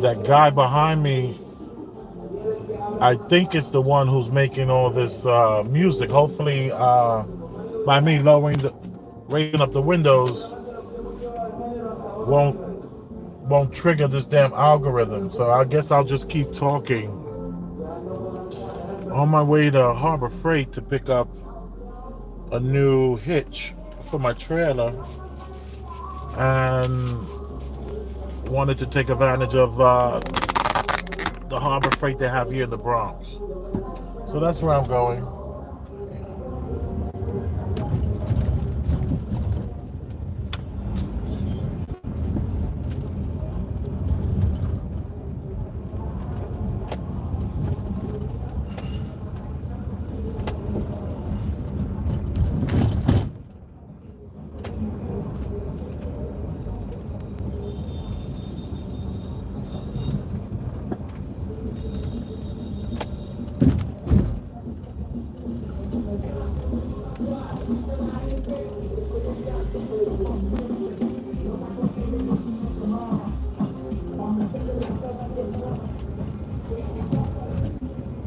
That guy behind me, I think it's the one who's making all this music. Hopefully, by me raising up the windows, won't won't trigger this damn algorithm. So I guess I'll just keep talking on my way to Harbor Freight to pick up a new hitch for my trailer, and wanted to take advantage of the Harbor Freight they have here in the Bronx. So that's where I'm going.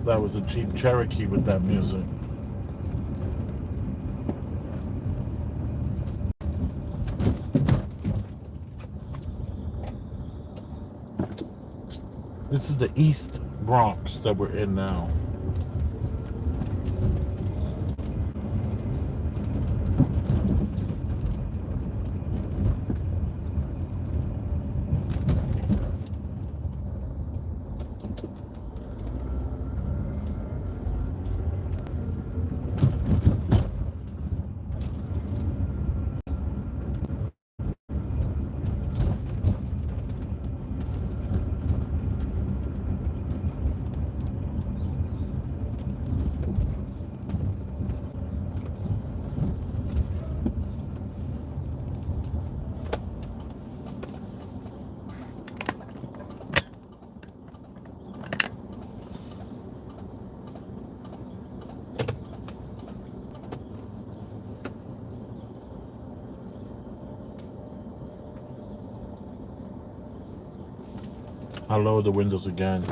That was a Jeep Cherokee with that music. This is the East Bronx that we're in now. I'll lower the windows again.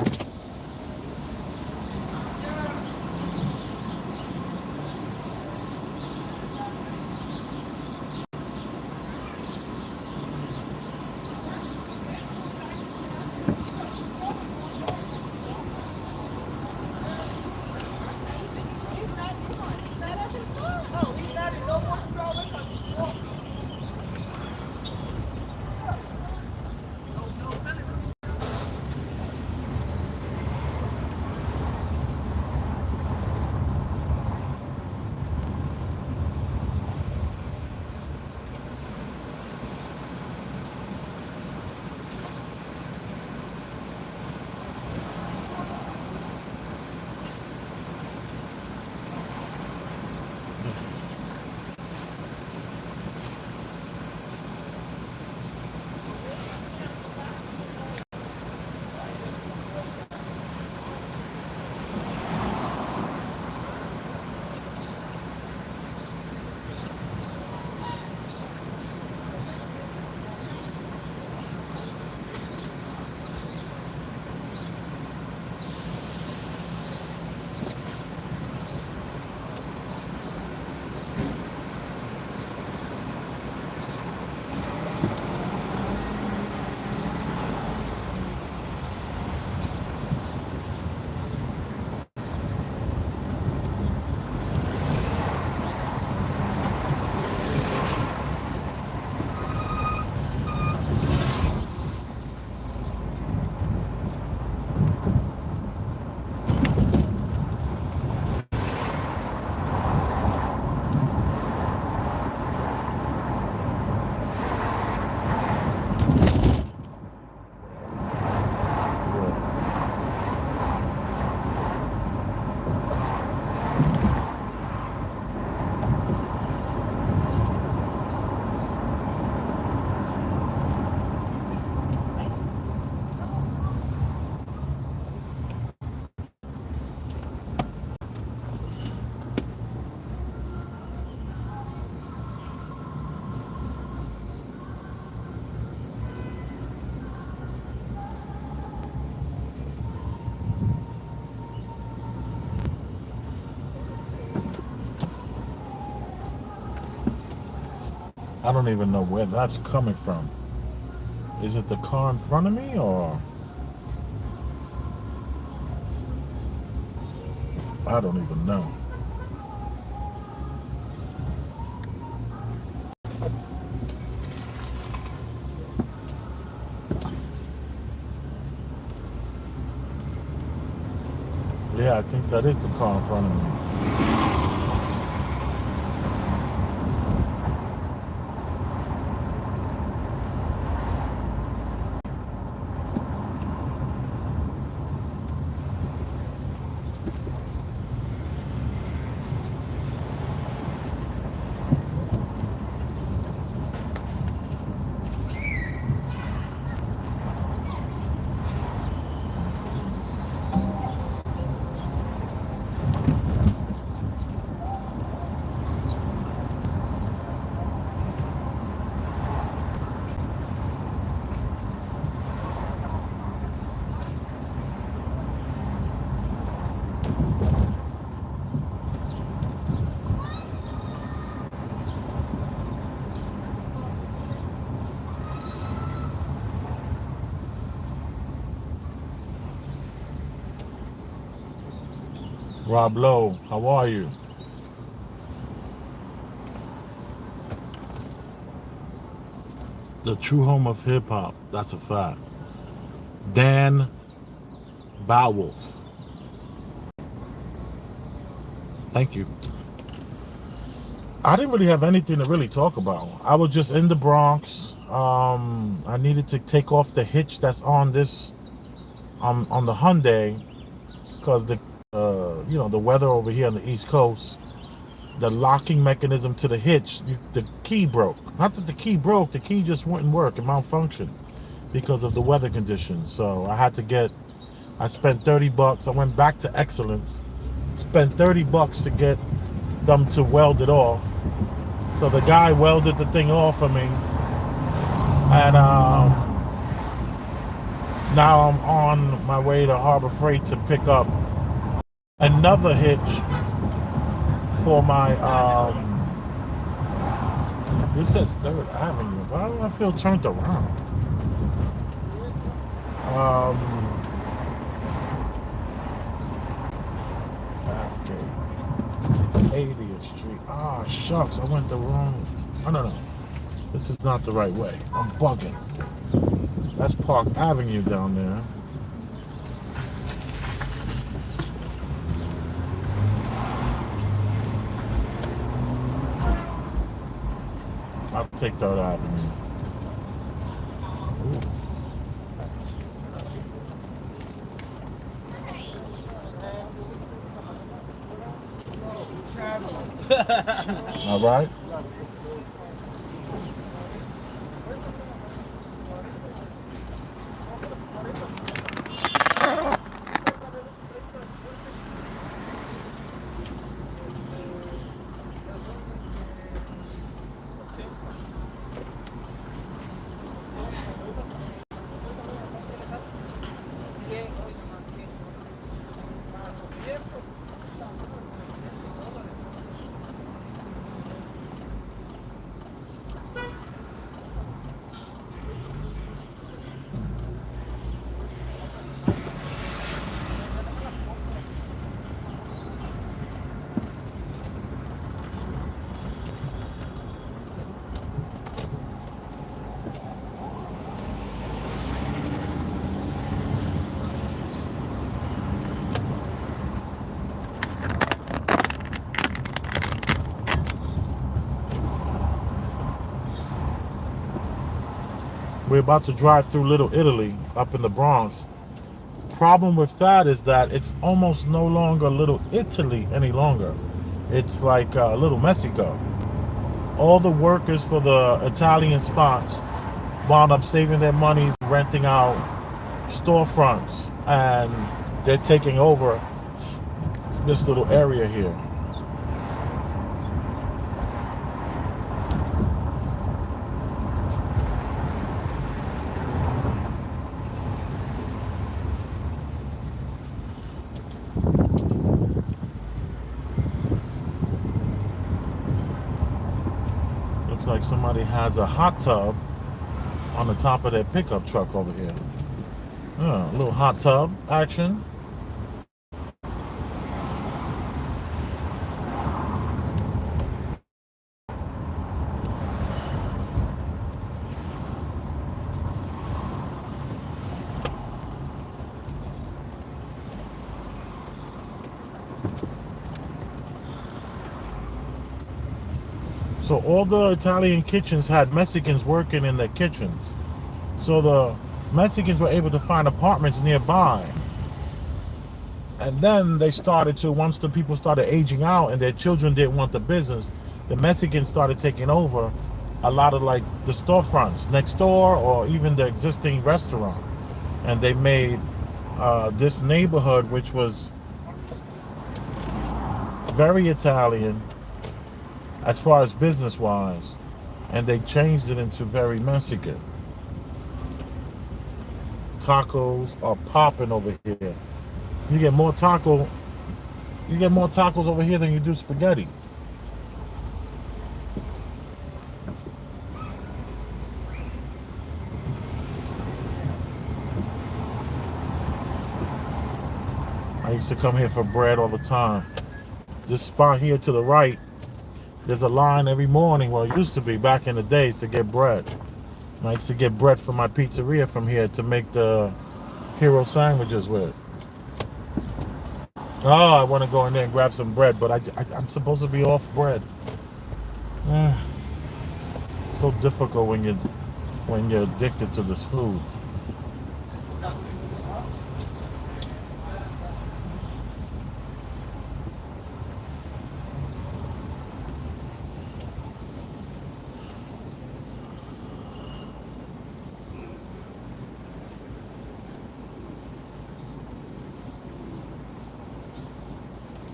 I don't even know where that's coming from. Is it the car in front of me or I don't even know. Yeah, I think that is the car in front of me. Rob Lowe, how are you? The true home of hip hop. That's a fact. Dan Bowolf. Thank you. I didn't really have anything to really talk about. I was just in the Bronx. I needed to take off the hitch that's on this on the Hyundai because the weather over here on the East Coast, the locking mechanism to the hitch, the key broke. Not that the key broke, the key just wouldn't work. It malfunctioned because of the weather conditions. So I spent 30 bucks. I went back to Excellence, spent 30 bucks to get them to weld it off. So the guy welded the thing off for me. And now I'm on my way to Harbor Freight to pick up another hitch for my, this says 3rd Avenue. Why do I feel turned around? Bathgate, 80th Street. Ah, shucks, I went the wrong. No. This is not the right way. I'm bugging. That's Park Avenue down there. I'll take 3rd Avenue. Ooh. All right. We're about to drive through Little Italy up in the Bronx. Problem with that is that it's almost no longer Little Italy any longer. It's like Little Mexico. All the workers for the Italian spots wound up saving their monies, renting out storefronts, and they're taking over this little area here. like somebody has a hot tub on the top of their pickup truck over here. Yeah, a little hot tub action. So all the Italian kitchens had Mexicans working in their kitchens. So the Mexicans were able to find apartments nearby. And then they started to, once the people started aging out and their children didn't want the business, the Mexicans started taking over a lot of like the storefronts next door or even the existing restaurant. And they made this neighborhood, which was very Italian as far as business wise, and they changed it into very Mexican. Tacos are popping over here. You get more tacos over here than you do spaghetti. I used to come here for bread all the time. This spot here to the right, there's a line every morning, well, it used to be back in the days, to get bread. I used to get bread from my pizzeria from here to make the hero sandwiches with. Oh, I want to go in there and grab some bread, but I'm supposed to be off bread. So difficult when you're addicted to this food.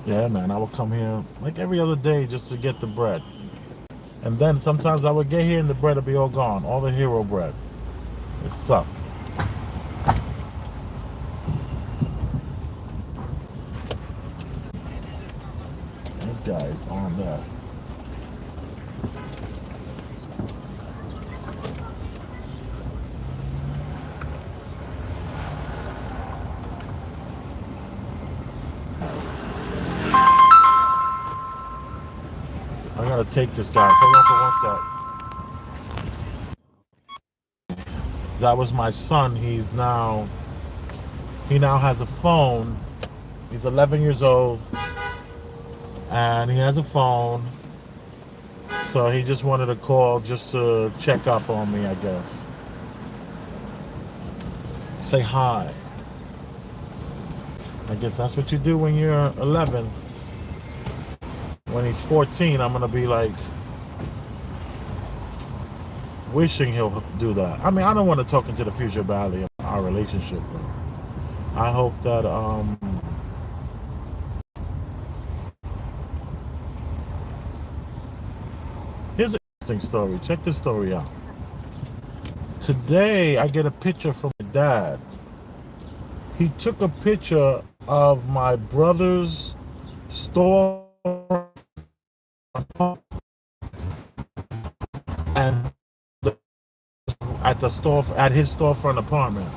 Yeah, man, I would come here like every other day just to get the bread. And then sometimes I would get here and the bread would be all gone, all the hero bread. It sucked. This guy is on that. I gotta take this guy. Hold on for 1 sec. That was my son. He now has a phone. He's 11 years old, and he has a phone. So he just wanted to call just to check up on me, I guess. Say hi. I guess that's what you do when you're 11. When he's 14, I'm gonna be like wishing he'll do that. I mean, I don't want to talk into the future about our relationship, but I hope that here's an interesting story. Check this story out. Today I get a picture from my dad. He took a picture of my brother's store and at his storefront apartment.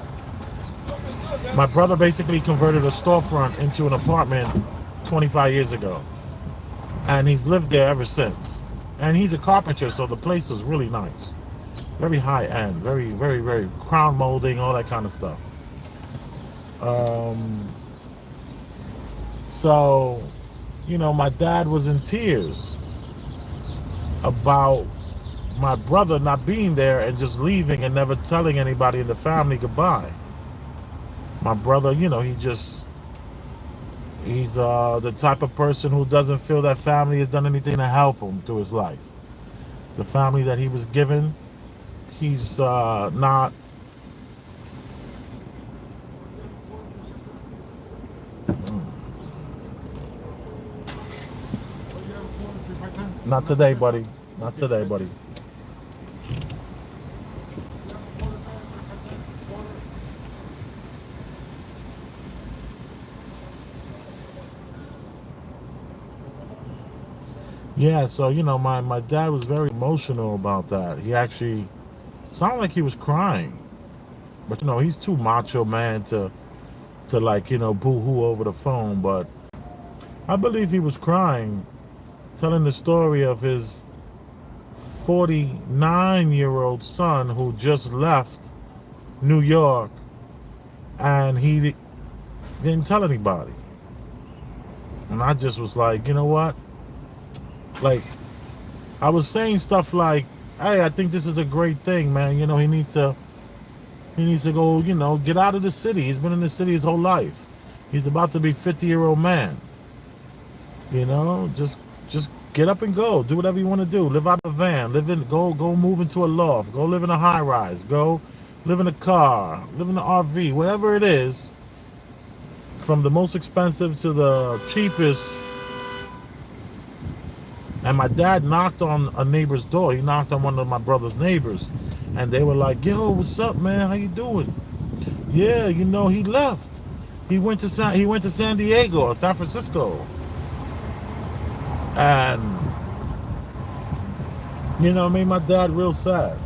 My brother basically converted a storefront into an apartment 25 years ago, and he's lived there ever since. And he's a carpenter, so the place is really nice, very high end, very, very, very crown molding, all that kind of stuff. So, my dad was in tears about my brother not being there and just leaving and never telling anybody in the family goodbye. My brother, he's the type of person who doesn't feel that family has done anything to help him through his life. The family that he was given, he's not. Not today, buddy. Not today, buddy. Yeah, so my dad was very emotional about that. He actually sounded like he was crying, but he's too macho man to like boo hoo over the phone. But I believe he was crying, telling the story of his 49-year-old son who just left New York and he didn't tell anybody. And I just was like, you know what? Like, I was saying stuff like, hey, I think this is a great thing, man. He needs to go, get out of the city. He's been in the city his whole life. He's about to be 50-year-old man. Just get up and go. Do whatever you want to do. Live out of a van. Go move into a loft. Go live in a high rise. Go live in a car. Live in an RV. Whatever it is, from the most expensive to the cheapest. And my dad knocked on a neighbor's door. He knocked on one of my brother's neighbors, and they were like, "Yo, what's up, man? How you doing?" Yeah, he left. He went to San Diego or San Francisco, and made my dad real sad.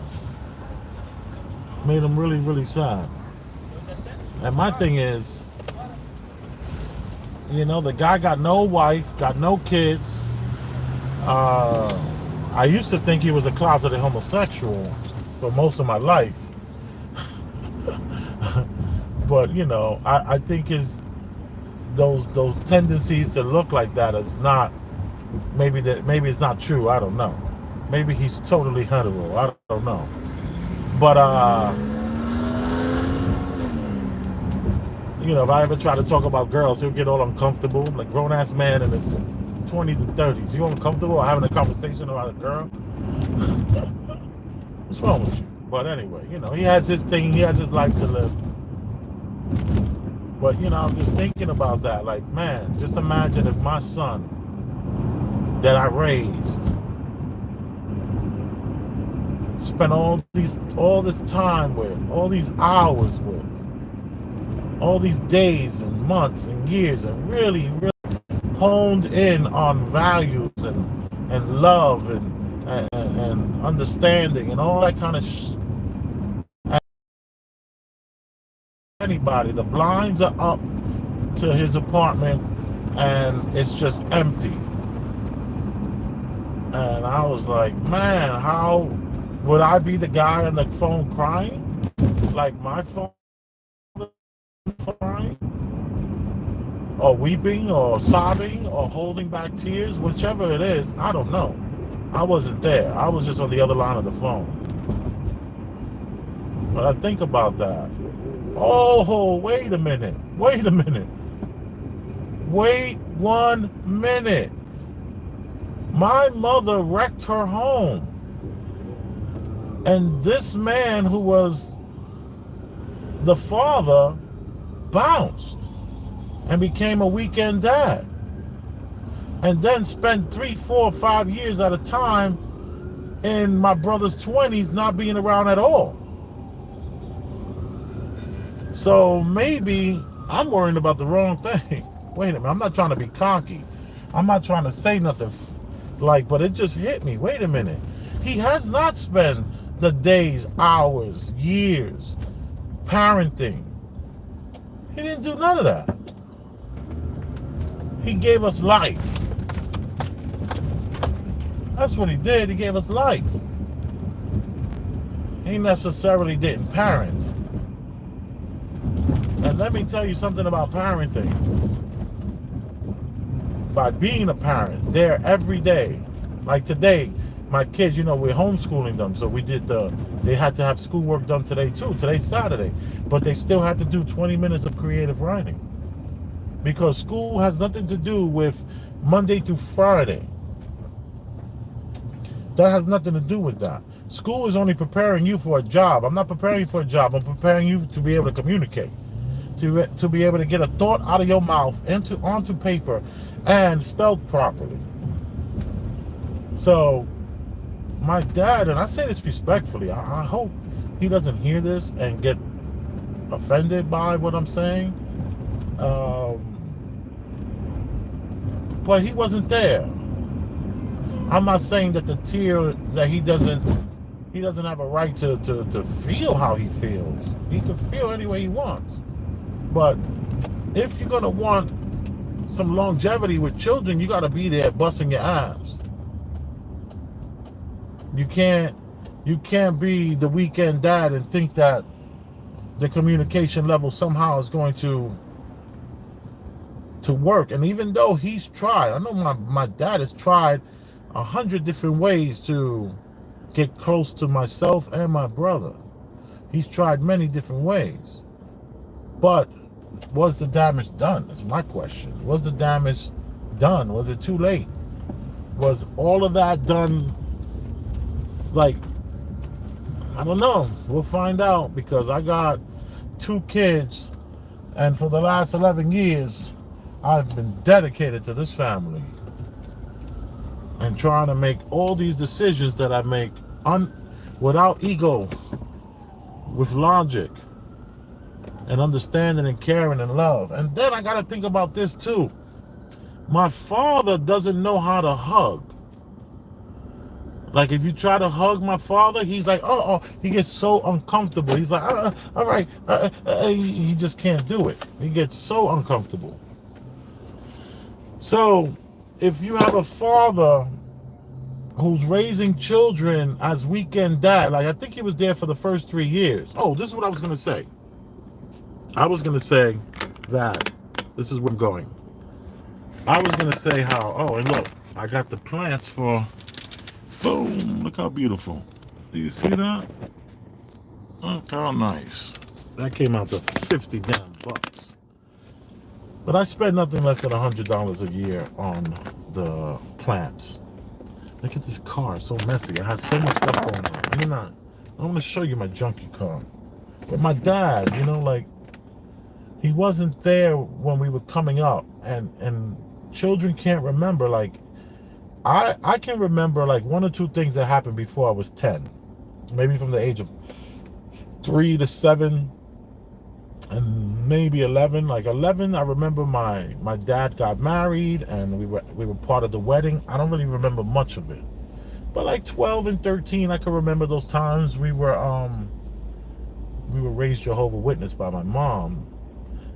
Made him really, really sad. And my thing is, the guy got no wife, got no kids. I used to think he was a closeted homosexual for most of my life. But I think those tendencies to look like that is not, maybe it's not true. I don't know. Maybe he's totally hetero. I don't know. But if I ever try to talk about girls, he'll get all uncomfortable. Like grown ass man in his 20s and 30s. You uncomfortable having a conversation about a girl? What's wrong with you? But anyway, he has his thing. He has his life to live. But I'm just thinking about that. Like, man, just imagine if my son that I raised spent all this time with, all these hours with, all these days and months and years, and really, really honed in on values and love and understanding and all that kind of anybody. The blinds are up to his apartment and it's just empty. And I was like, man, how would I be the guy on the phone crying? Like my phone crying? Or weeping or sobbing or holding back tears, whichever it is, I don't know. I wasn't there. I was just on the other line of the phone. But I think about that. Oh, wait a minute. Wait 1 minute. My mother wrecked her home. And this man who was the father bounced and became a weekend dad, and then spent 3, 4, 5 years at a time in my brother's 20s not being around at all. So maybe I'm worrying about the wrong thing. Wait a minute, I'm not trying to be cocky. I'm not trying to say nothing but it just hit me. Wait a minute. He has not spent the days, hours, years parenting. He didn't do none of that. He gave us life. That's what he did. He gave us life. He necessarily didn't parent. And let me tell you something about parenting. By being a parent, there every day. Like today, my kids, we're homeschooling them. So they had to have schoolwork done today too. Today's Saturday. But they still had to do 20 minutes of creative writing. Because school has nothing to do with Monday through Friday. That has nothing to do with that. School is only preparing you for a job. I'm not preparing you for a job. I'm preparing you to be able to communicate. To be able to get a thought out of your mouth onto paper and spelled properly. So my dad, and I say this respectfully, I hope he doesn't hear this and get offended by what I'm saying. But he wasn't there. I'm not saying that the tear that he doesn't have a right to feel how he feels. He can feel any way he wants. But if you're gonna want some longevity with children, you gotta be there busting your ass. You can't be the weekend dad and think that the communication level somehow is going to work. And even though he's tried, I know my dad has tried 100 different ways to get close to myself and my brother. He's tried many different ways. But was the damage done? That's my question. Was the damage done? Was it too late? Was all of that done? Like, I don't know. We'll find out, because I got 2 kids, and for the last 11 years, I've been dedicated to this family and trying to make all these decisions that I make without ego, with logic and understanding and caring and love. And then I got to think about this too. My father doesn't know how to hug. Like, if you try to hug my father, he's like, oh, he gets so uncomfortable. He's like, all right. He just can't do it. He gets so uncomfortable. So if you have a father who's raising children as weekend dad, like, I think he was there for the first 3 years. Oh, this is what I was going to say. I was going to say that, this is where I'm going. I was going to say how, oh, and look, I got the plants for, boom, look how beautiful. Do you see that? Look how nice. That came out to 50 damn bucks. But I spend nothing less than $100 a year on the plants. Look at this car, it's so messy. I have so much stuff going on. I want to show you my junky car. But my dad, like, he wasn't there when we were coming up. And children can't remember, like, I can remember like 1 or 2 things that happened before I was 10. Maybe from the age of 3 to 7 and maybe 11. Like 11, I remember my dad got married and we were part of the wedding. I don't really remember much of it. But like 12 and 13, I can remember those times. We were raised Jehovah's Witness by my mom,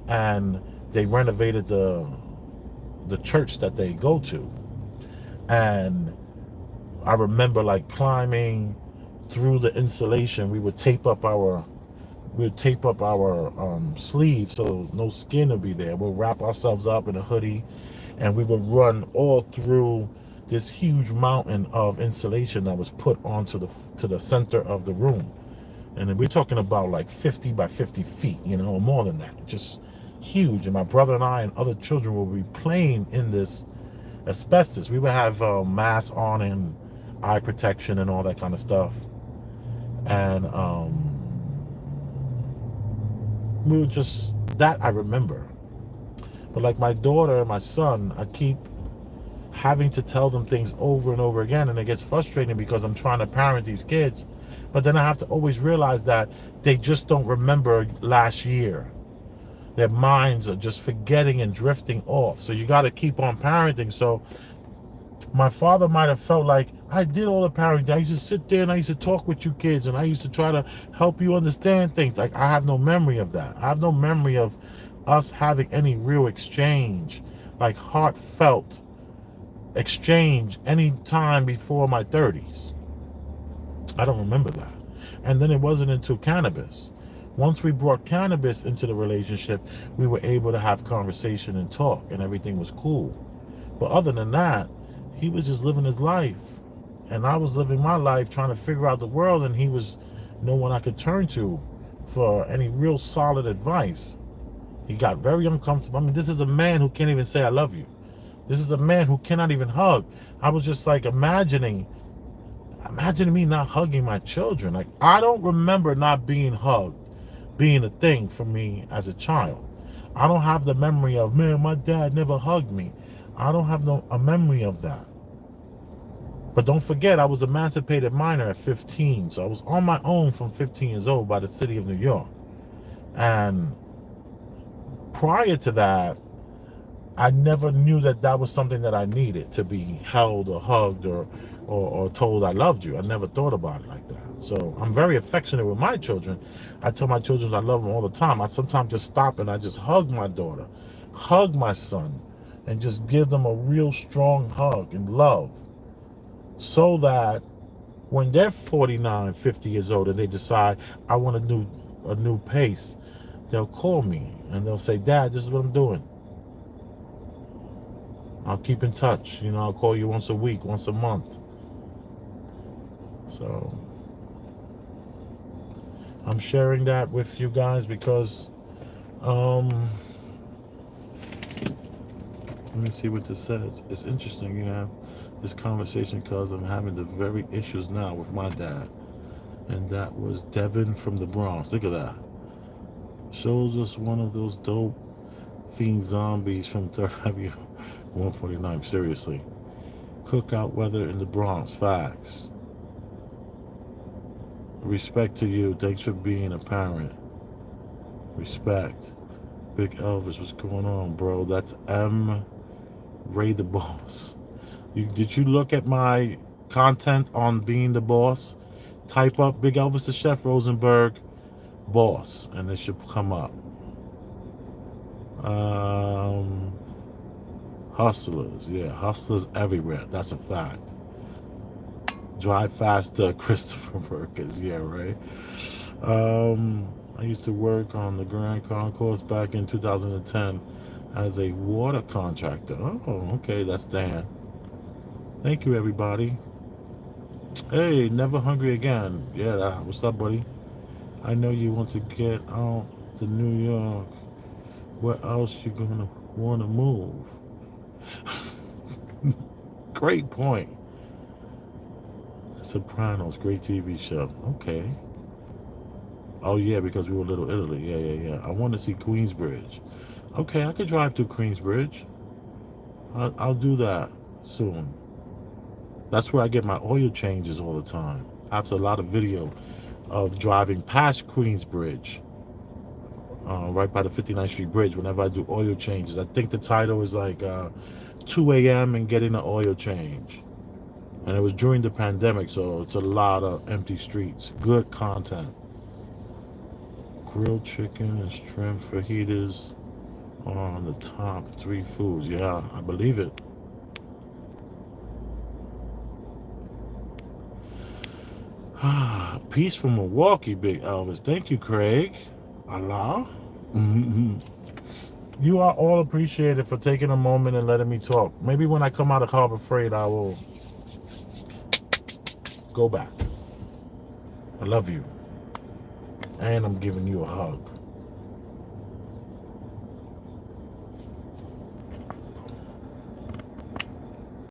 and they renovated the church that they go to. And I remember like climbing through the insulation. We would tape up our sleeves so no skin would be there. We'll wrap ourselves up in a hoodie, and we would run all through this huge mountain of insulation that was put onto the center of the room. And then we're talking about like 50 by 50 feet, or more than that. Just huge. And my brother and I and other children will be playing in this asbestos. We would have masks on and eye protection and all that kind of stuff. And we were just, that I remember. But like my daughter and my son, I keep having to tell them things over and over again, and it gets frustrating because I'm trying to parent these kids, but then I have to always realize that they just don't remember last year. Their minds are just forgetting and drifting off. So you got to keep on parenting. So my father might have felt like, I did all the parenting. I used to sit there and I used to talk with you kids, and I used to try to help you understand things. Like, I have no memory of that. I have no memory of us having any real exchange, like heartfelt exchange, any time before my 30s. I don't remember that. And then it wasn't until cannabis. Once we brought cannabis into the relationship, we were able to have conversation and talk, and everything was cool. But other than that, he was just living his life, and I was living my life trying to figure out the world, and he was no one I could turn to for any real solid advice. He got very uncomfortable. I mean, this is a man who can't even say I love you. This is a man who cannot even hug. I was just like imagining me not hugging my children. Like, I don't remember not being hugged being a thing for me as a child. I don't have the memory of, man, my dad never hugged me. I don't have a memory of that. But don't forget, I was an emancipated minor at 15. So I was on my own from 15 years old by the city of New York. And prior to that, I never knew that that was something that I needed, to be held or hugged or told I loved you. I never thought about it like that. So I'm very affectionate with my children. I tell my children I love them all the time. I sometimes just stop and I just hug my daughter, hug my son, and just give them a real strong hug and love, so that when they're 49, 50 years old and they decide I want a new pace, they'll call me and they'll say, Dad, this is what I'm doing. I'll keep in touch. I'll call you once a week, once a month. So I'm sharing that with you guys because let me see what this says. It's interesting you have this conversation because I'm having the very issues now with my dad. And that was Devin from the Bronx. Look at that. Shows us one of those dope fiend zombies from 3rd Avenue 149. Seriously. Cookout weather in the Bronx. Facts. Respect to you. Thanks for being a parent. Respect. Big Elvis, what's going on, bro? That's M. Ray the Boss. Did you look at my content on being the boss? Type up Big Elvis the Chef Rosenberg boss, and it should come up. Hustlers, yeah, hustlers everywhere. That's a fact. Drive faster, Christopher Perkins. Yeah, right. I used to work on the Grand Concourse back in 2010 as a water contractor. Oh, okay, that's Dan. Thank you, everybody. Hey, never hungry again. Yeah, what's up, buddy? I know you want to get out to New York. Where else you gonna want to move? Great point. Sopranos, great TV show. Okay. Oh yeah, because we were Little Italy. Yeah. I want to see Queensbridge. Okay, I could drive through Queensbridge. I'll do that soon. That's where I get my oil changes all the time. I have a lot of video of driving past Queensbridge, right by the 59th Street Bridge, whenever I do oil changes. I think the title is like 2 a.m. and getting an oil change. And it was during the pandemic, so it's a lot of empty streets. Good content. Grilled chicken and shrimp fajitas are on the top 3 foods. Yeah, I believe it. Peace from Milwaukee, Big Elvis. Thank you, Craig. Allah. You are all appreciated for taking a moment and letting me talk. Maybe when I come out of Harbor Freight, I will go back. I love you. And I'm giving you a hug.